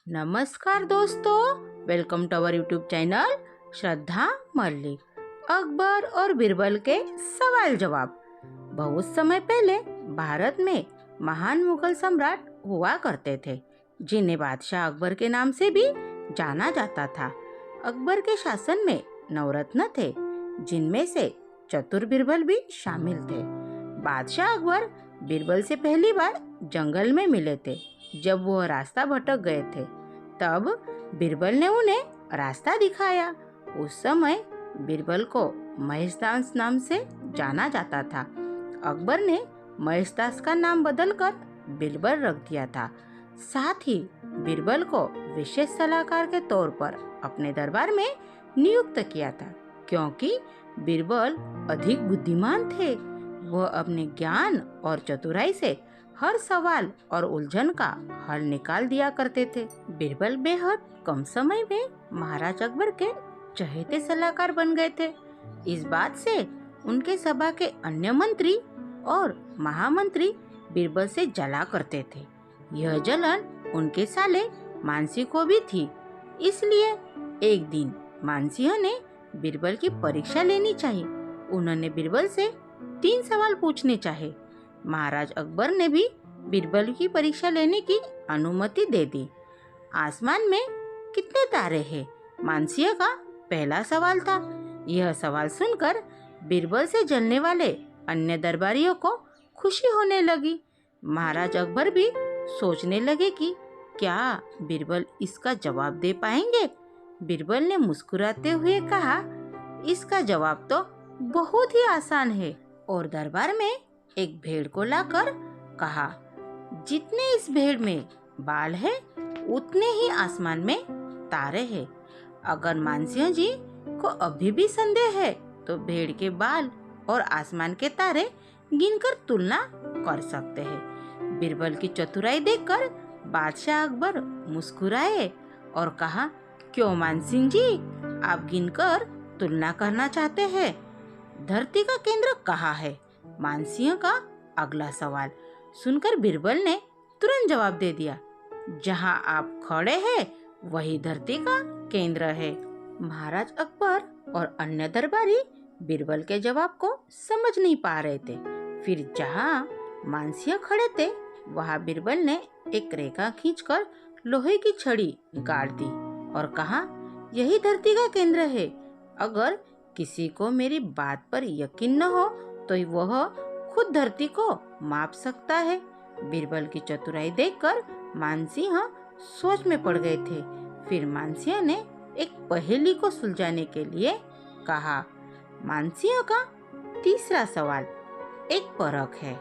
नमस्कार दोस्तों, welcome to our YouTube channel Shraddha Mallik. Akbar और बीरबल के सवाल जवाब। बहुत समय पहले भारत में महान मुगल सम्राट हुआ करते थे, जिन्हें बादशाह अकबर के नाम से भी जाना जाता था। अकबर के शासन में नवरत्न थे, जिनमें से चतुर बीरबल भी शामिल थे। बादशाह अकबर बीरबल से पहली बार जंगल में मिले थे। जब वह रास्ता भटक गए थे, तब बीरबल ने उन्हें रास्ता दिखाया। उस समय बीरबल को महेशदास नाम से जाना जाता था। अकबर ने महेशदास का नाम बदलकर बीरबल रख दिया था। साथ ही बीरबल को विशेष सलाहकार के तौर पर अपने दरबार में नियुक्त किया था, क्योंकि बीरबल अधिक बुद्धिमान थे। वह अपने ज्ञान और चतुराई से हर सवाल और उलझन का हल निकाल दिया करते थे। बीरबल बेहद कम समय में महाराज अकबर के चहेते सलाहकार बन गए थे। इस बात से उनके सभा के अन्य मंत्री और महामंत्री बीरबल से जला करते थे। यह जलन उनके साले मानसिंह को भी थी। इसलिए एक दिन मानसिंह ने बीरबल की परीक्षा लेनी चाहिए। उन्होंने बीरबल से 3 सवाल पूछने चाहे। महाराज अकबर ने भी बीरबल की परीक्षा लेने की अनुमति दे दी। आसमान में कितने तारे हैं? मानसिंह का पहला सवाल था। यह सवाल सुनकर बीरबल से जलने वाले अन्य दरबारियों को खुशी होने लगी। महाराज अकबर भी सोचने लगे कि क्या बीरबल इसका जवाब दे पाएंगे। बीरबल ने मुस्कुराते हुए कहा, इसका जवाब तो बहुत ही आसान है। और दरबार में एक भेड़ को लाकर कहा, जितने इस भेड़ में बाल है, उतने ही आसमान में तारे हैं। अगर मानसिंह जी को अभी भी संदेह है, तो भेड़ के बाल और आसमान के तारे गिनकर तुलना कर सकते हैं। बीरबल की चतुराई देखकर बादशाह अकबर मुस्कुराए और कहा, क्यों मानसिंह जी, आप गिनकर तुलना करना चाहते हैं? धरती का केंद्र कहाँ है? मानसिंह का अगला सवाल सुनकर बीरबल ने तुरंत जवाब दे दिया, जहाँ आप खड़े हैं वही धरती का केंद्र है। महाराज अकबर और अन्य दरबारी बीरबल के जवाब को समझ नहीं पा रहे थे। फिर जहाँ मानसिंह खड़े थे, वहाँ बीरबल ने एक रेखा खींचकर लोहे की छड़ी गाड़ दी और कहा, यही धरती का केंद्र है। अगर किसी को मेरी बात पर यकीन न हो, तो वह खुद धरती को माप सकता है। बीरबल की चतुराई देखकर मानसिंह सोच में पड़ गए थे। फिर मानसिंह ने एक पहेली को सुलझाने के लिए कहा। मानसिंह का तीसरा सवाल एक परख है।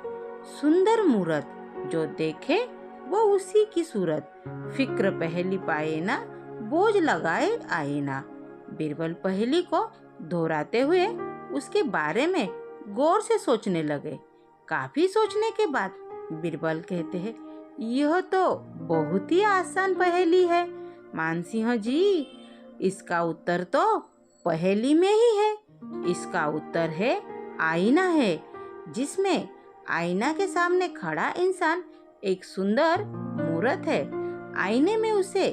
सुंदर मूरत जो देखे वो उसी की सूरत, फिक्र पहेली पाए ना, बोझ लगाए आए ना। बीरबल पहेली को दोहराते हुए उसके बारे में गौर से सोचने लगे। काफी सोचने के बाद बीरबल कहते हैं, यह तो बहुत ही आसान पहेली है मानसिंह जी। इसका उत्तर तो पहेली में ही है। इसका उत्तर है आईना है, जिसमें आईना के सामने खड़ा इंसान एक सुंदर मूरत है। आईने में उसे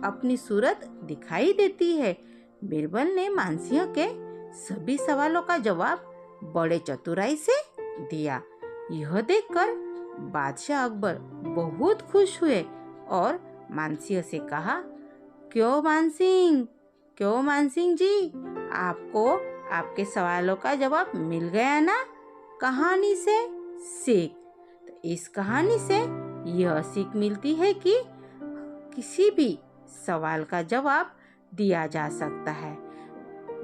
अपनी सूरत दिखाई देती है। बीरबल ने मानसिंह के सभी सवालों का जवाब बड़े चतुराई से दिया। यह देखकर बादशाह अकबर बहुत खुश हुए और मानसिंह से कहा, क्यों मानसिंह जी, आपको आपके सवालों का जवाब मिल गया ना? कहानी से सीख। तो इस कहानी से यह सीख मिलती है कि किसी भी सवाल का जवाब दिया जा सकता है।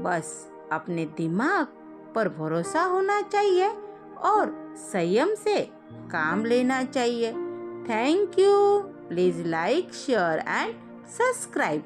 बस अपने दिमाग पर भरोसा होना चाहिए और संयम से काम लेना चाहिए। Thank you. Please like, share and subscribe.